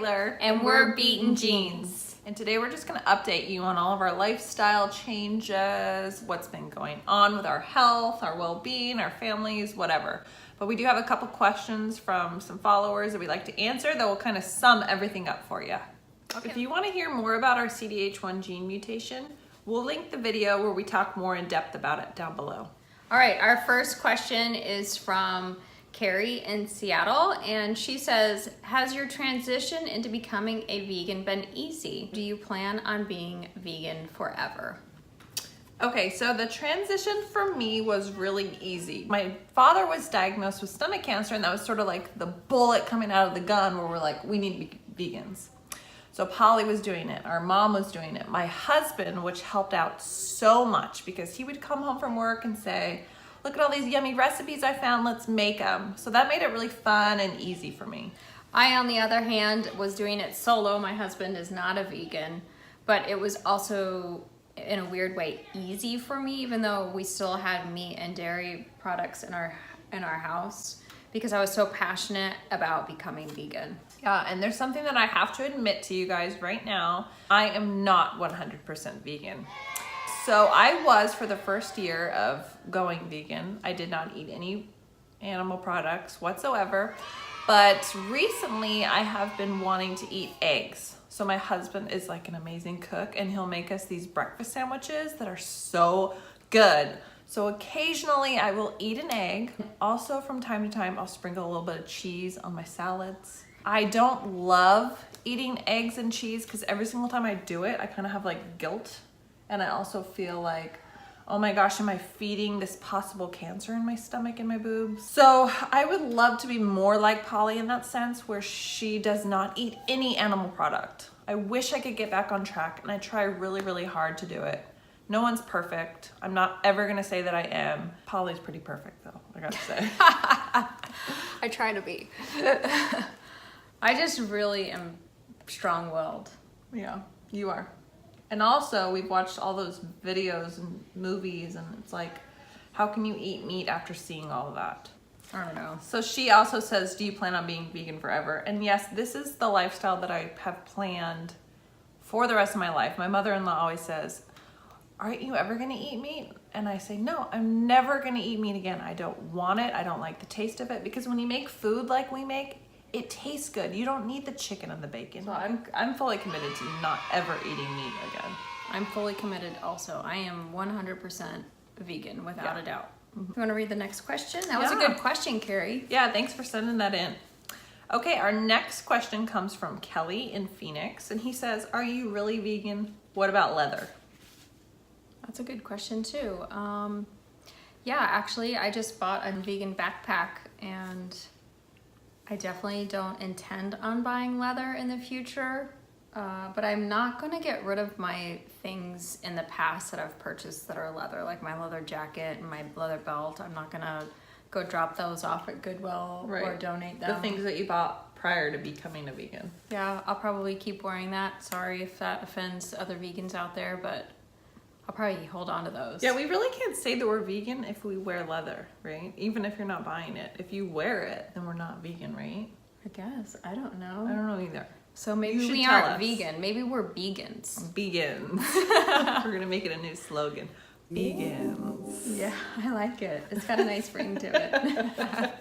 Taylor. And we're Beaten Jeans. And today we're just going to update you on all of our lifestyle changes, what's been going on with our health, our well-being, our families, whatever. But we do have a couple questions from some followers that we'd like to answer that will kind of sum everything up for you. Okay. If you want to hear more about our CDH1 gene mutation, we'll link the video where we talk more in depth about it down below. All right, our first question is from Carrie in Seattle, and she says, has your transition into becoming a vegan been easy? Do you plan on being vegan forever? Okay, so the transition for me was really easy. My father was diagnosed with stomach cancer, and that was sort of like the bullet coming out of the gun where we're like, we need to be vegans. So Polly was doing it, our mom was doing it. My husband, which helped out so much because he would come home from work and say, look at all these yummy recipes I found, let's make them. So that made it really fun and easy for me. I, on the other hand, was doing it solo. My husband is not a vegan, but it was also, in a weird way, easy for me, even though we still had meat and dairy products in our house, because I was so passionate about becoming vegan. Yeah, and there's something that I have to admit to you guys right now. I am not 100% vegan. So I was, for the first year of going vegan, I did not eat any animal products whatsoever. But recently I have been wanting to eat eggs. So my husband is like an amazing cook, and he'll make us these breakfast sandwiches that are so good. So occasionally I will eat an egg. Also from time to time, I'll sprinkle a little bit of cheese on my salads. I don't love eating eggs and cheese because every single time I do it, I kind of have like guilt. And I also feel like, oh my gosh, am I feeding this possible cancer in my stomach and my boobs? So I would love to be more like Polly in that sense, where she does not eat any animal product. I wish I could get back on track, and I try really, really hard to do it. No one's perfect. I'm not ever gonna say that I am. Polly's pretty perfect though, I gotta say. I try to be. I just really am strong-willed. Yeah, you are. And also, we've watched all those videos and movies, and it's like, how can you eat meat after seeing all of that? I don't know. So she also says, do you plan on being vegan forever? And yes, this is the lifestyle that I have planned for the rest of my life. My mother-in-law always says, aren't you ever gonna eat meat? And I say, no, I'm never gonna eat meat again. I don't want it. I don't like the taste of it, because when you make food like we make, it tastes good. You don't need the chicken and the bacon. So I'm fully committed to not ever eating meat again. I'm fully committed also. I am 100% vegan without a doubt. You want to read the next question? That was a good question, Carrie. Yeah, thanks for sending that in. Okay, our next question comes from Kelly in Phoenix, and he says, are you really vegan? What about leather? That's a good question too. Yeah, actually, I just bought a vegan backpack, and I definitely don't intend on buying leather in the future, but I'm not gonna get rid of my things in the past that I've purchased that are leather, like my leather jacket and my leather belt. I'm not gonna go drop those off at Goodwill or donate them. The things that you bought prior to becoming a vegan. Yeah, I'll probably keep wearing that. Sorry if that offends other vegans out there, but I'll probably hold on to those. Yeah, we really can't say that we're vegan if we wear leather, right? Even if you're not buying it. If you wear it, then we're not vegan, right? I guess. I don't know. I don't know either. So maybe we aren't vegan. Maybe we're vegans. Vegans. We're gonna make it a new slogan. Vegans. Yeah, I like it. It's got a nice ring to it.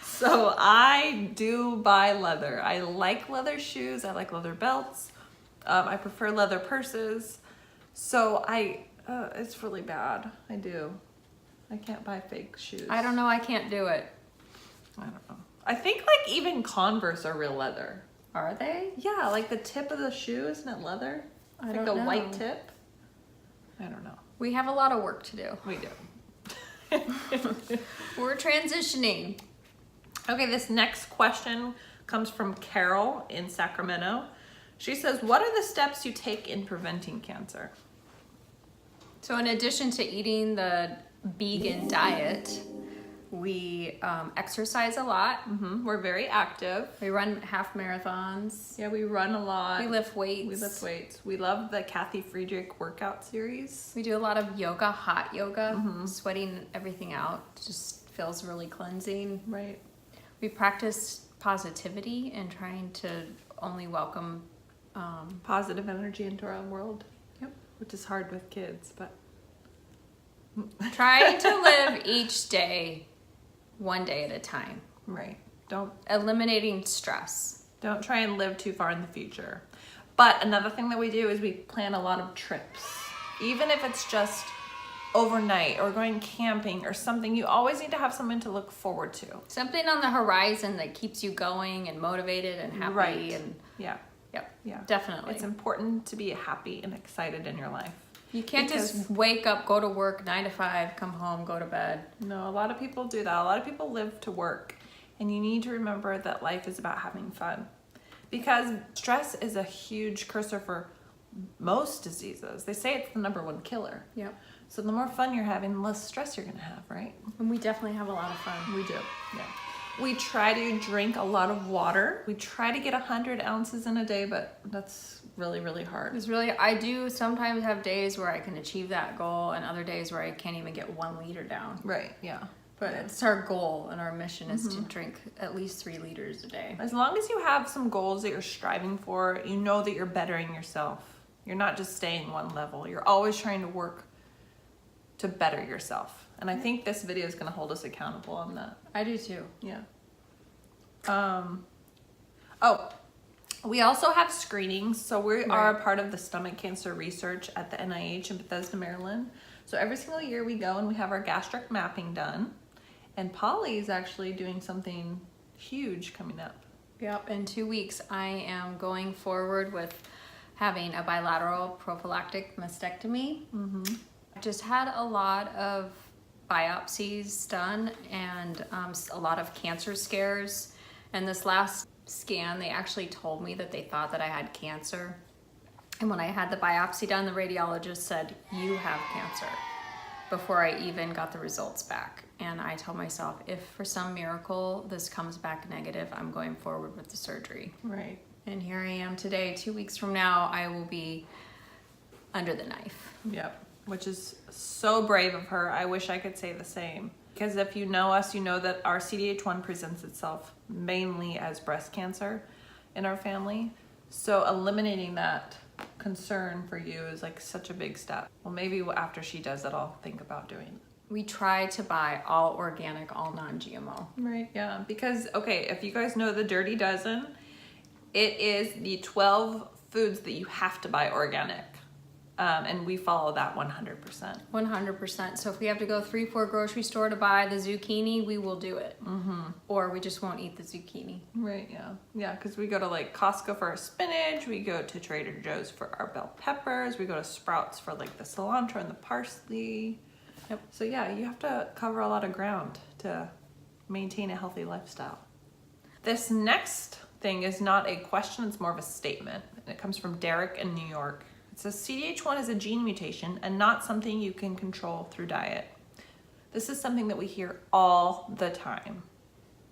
So I do buy leather. I like leather shoes. I like leather belts. I prefer leather purses. So it's really bad. I do. I can't buy fake shoes. I don't know. I can't do it. I don't know. I think like even Converse are real leather. Are they? Yeah, like the tip of the shoe, isn't it leather? I like don't the know. white tip. I don't know. We have a lot of work to do. We do. We're transitioning. Okay, this next question comes from Carol in Sacramento. She says, what are the steps you take in preventing cancer? So in addition to eating the vegan diet, we exercise a lot. We're very active. We run half marathons. Yeah, we run a lot. We lift weights. We lift weights. We love the Kathy Friedrich workout series. We do a lot of yoga, hot yoga, sweating everything out. Just feels really cleansing. Right. We practice positivity and trying to only welcome. Positive energy into our own world. Yep. Which is hard with kids, but Trying to live each day one day at a time. right. Don't Eliminating stress. try and live too far in the future. But another thing that we do is we plan a lot of trips. Even if it's just overnight or going camping or something, you always need to have something to look forward to. Something on the horizon that keeps you going and motivated and happy. Right. And Yeah. yep, Yeah. definitely. It's important to be happy and excited in your life. You can't just wake up, go to work, 9 to 5, come home, go to bed. No, a lot of people do that. A lot of people live to work. And you need to remember that life is about having fun. Because stress is a huge cursor for most diseases. They say it's the #1 killer. Yep. So the more fun you're having, the less stress you're going to have, right? And we definitely have a lot of fun. We do. Yeah. We try to drink a lot of water. We try to get 100 ounces in a day, but that's really, really hard. It's really, I do sometimes have days where I can achieve that goal and other days where I can't even get 1 liter down. Right, yeah. But it's our goal and our mission is to drink at least 3 liters a day. As long as you have some goals that you're striving for, you know that you're bettering yourself. You're not just staying one level. You're always trying to work to better yourself. And I think this video is going to hold us accountable on that. I do too. Yeah. Oh, we also have screenings. So we are a part of the stomach cancer research at the NIH in Bethesda, Maryland. So every single year we go and we have our gastric mapping done. And Polly is actually doing something huge coming up. Yep, in 2 weeks I am going forward with having a bilateral prophylactic mastectomy. I just had a lot of biopsies done and a lot of cancer scares. And this last scan, they actually told me that they thought that I had cancer. And when I had the biopsy done, the radiologist said, "You have cancer," before I even got the results back. And I told myself, if for some miracle this comes back negative, I'm going forward with the surgery. Right. And here I am today. 2 weeks from now, I will be under the knife. Yep. Which is so brave of her. I wish I could say the same. Because if you know us, you know that our CDH1 presents itself mainly as breast cancer in our family. So eliminating that concern for you is like such a big step. Well, maybe after she does it, I'll think about doing it. We try to buy all organic, all non-GMO. Right, yeah. Because, okay, if you guys know the Dirty Dozen, it is the 12 foods that you have to buy organic. And we follow that 100%. 100%. So if we have to go 3-4 grocery store to buy the zucchini, we will do it. Or we just won't eat the zucchini. Right, yeah. Yeah, because we go to like Costco for our spinach, we go to Trader Joe's for our bell peppers, we go to Sprouts for like the cilantro and the parsley. Yep. So yeah, you have to cover a lot of ground to maintain a healthy lifestyle. This next thing is not a question, it's more of a statement. And it comes from Derek in New York. It says CDH1 is a gene mutation and not something you can control through diet. This is something that we hear all the time,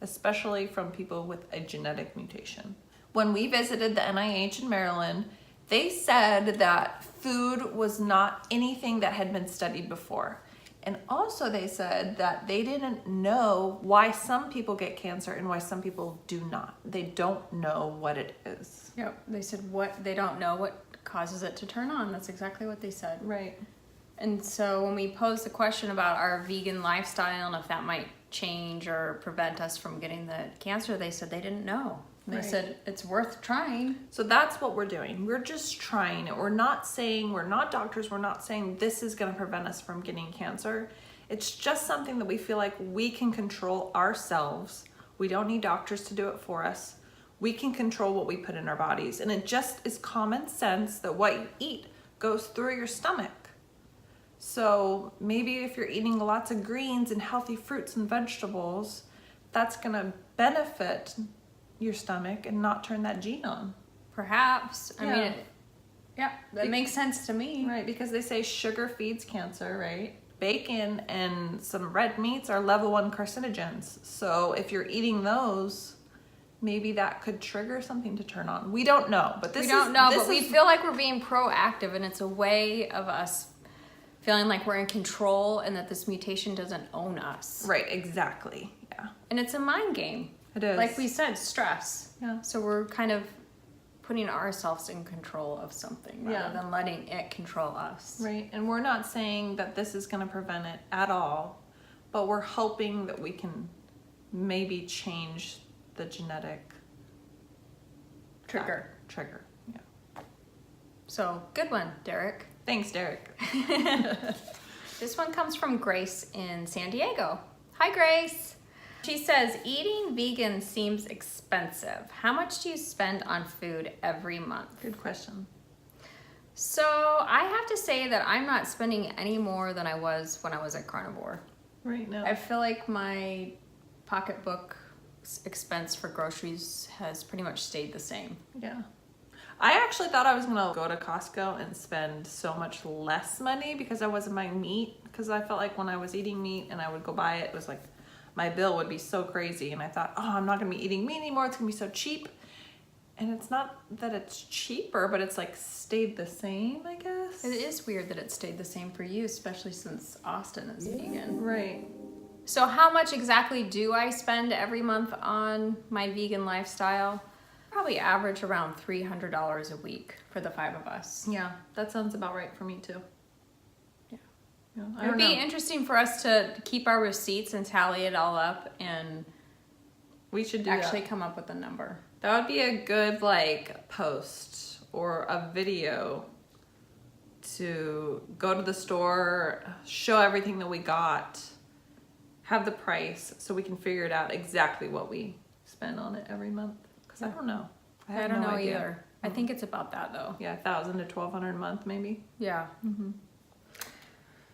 especially from people with a genetic mutation. When we visited the NIH in Maryland, they said that food was not anything that had been studied before. And also they said that they didn't know why some people get cancer and why some people do not. They don't know what it is. Yep. They said they don't know what causes it to turn on. That's exactly what they said. Right. And so when we posed the question about our vegan lifestyle and if that might change or prevent us from getting the cancer, they said they didn't know. They said it's worth trying. So that's what we're doing. We're just trying it. We're not doctors. We're not saying this is going to prevent us from getting cancer. It's just something that we feel like we can control ourselves. We don't need doctors to do it for us. We can control what we put in our bodies. And it just is common sense that what you eat goes through your stomach. So maybe if you're eating lots of greens and healthy fruits and vegetables, that's going to benefit your stomach and not turn that gene on. Perhaps. I Yeah. mean, that makes sense to me. Right, because they say sugar feeds cancer, right? Bacon and some red meats are level 1 carcinogens. So if you're eating those, maybe that could trigger something to turn on. We don't know, but we feel like we're being proactive, and it's a way of us feeling like we're in control and that this mutation doesn't own us. Right, exactly. Yeah. And it's a mind game. It is. Like we said, stress. Yeah. So we're kind of putting ourselves in control of something rather Yeah. than letting it control us. Right, and we're not saying that this is going to prevent it at all, but we're hoping that we can maybe change the genetic Trigger. Trigger, yeah. So, good one, Derek. Thanks, Derek. This one comes from Grace in San Diego. Hi, Grace. She says, eating vegan seems expensive. How much do you spend on food every month? Good question. So I have to say that I'm not spending any more than I was when I was at Carnivore. Right now. I feel like my pocketbook expense for groceries has pretty much stayed the same. Yeah. I actually thought I was gonna go to Costco and spend so much less money because I wasn't buying meat. Because I felt like when I was eating meat and I would go buy it, it was like my bill would be so crazy. And I thought, oh, I'm not gonna be eating meat anymore. It's gonna be so cheap. And it's not that it's cheaper, but it's like stayed the same, I guess. It is weird that it stayed the same for you, especially since Austin is vegan. Right. So how much exactly do I spend every month on my vegan lifestyle? Probably average around $300 a week for the 5 of us. Yeah, that sounds about right for me too. Yeah. Yeah, I It don't would be know. interesting for us to keep our receipts and tally it all up and We should do actually that. come up with a number. That would be a good like post or a video to go to the store, show everything that we got, have the price so we can figure it out exactly what we spend on it every month. Because I don't know. I have don't no know idea. either. I think it's about that though. Yeah, 1,000 to 1,200 a month maybe. Yeah.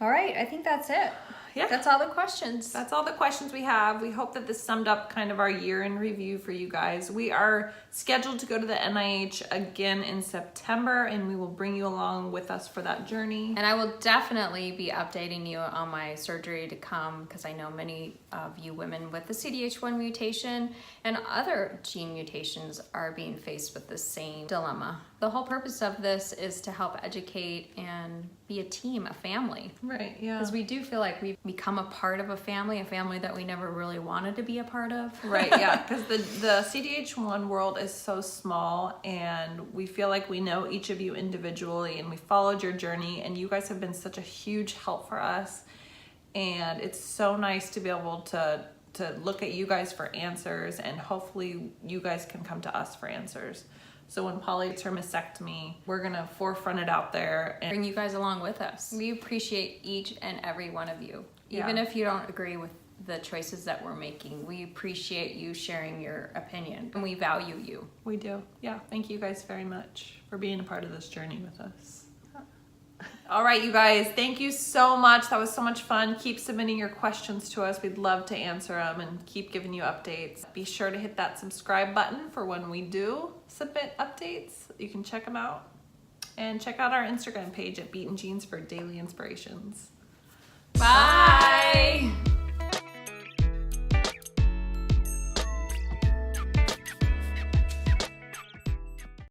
All right, I think that's it. Yeah. That's all the questions. That's all the questions we have. We hope that this summed up kind of our year in review for you guys. We are scheduled to go to the NIH again in September, and we will bring you along with us for that journey. And I will definitely be updating you on my surgery to come because I know many of you women with the CDH1 mutation and other gene mutations are being faced with the same dilemma. The whole purpose of this is to help educate and be a team, a family. Right, yeah. Because we do feel like we've become a part of a family that we never really wanted to be a part of. Right, yeah, because the CDH1 world is so small, and we feel like we know each of you individually, and we followed your journey, and you guys have been such a huge help for us, and it's so nice to be able to look at you guys for answers, and hopefully you guys can come to us for answers. So when Polly gets her mastectomy, we're gonna forefront it out there and Bring you guys along with us. We appreciate each and every one of you. Even Yeah. if you don't agree with the choices that we're making, we appreciate you sharing your opinion and we value you. we do. Yeah, thank you guys very much for being a part of this journey with us. All right, you guys, thank you so much. That was so much fun. Keep submitting your questions to us. We'd love to answer them and keep giving you updates. Be sure to hit that subscribe button for when we do submit updates. You can check them out. And check out our Instagram page at Beaten Jeans for daily inspirations. Bye.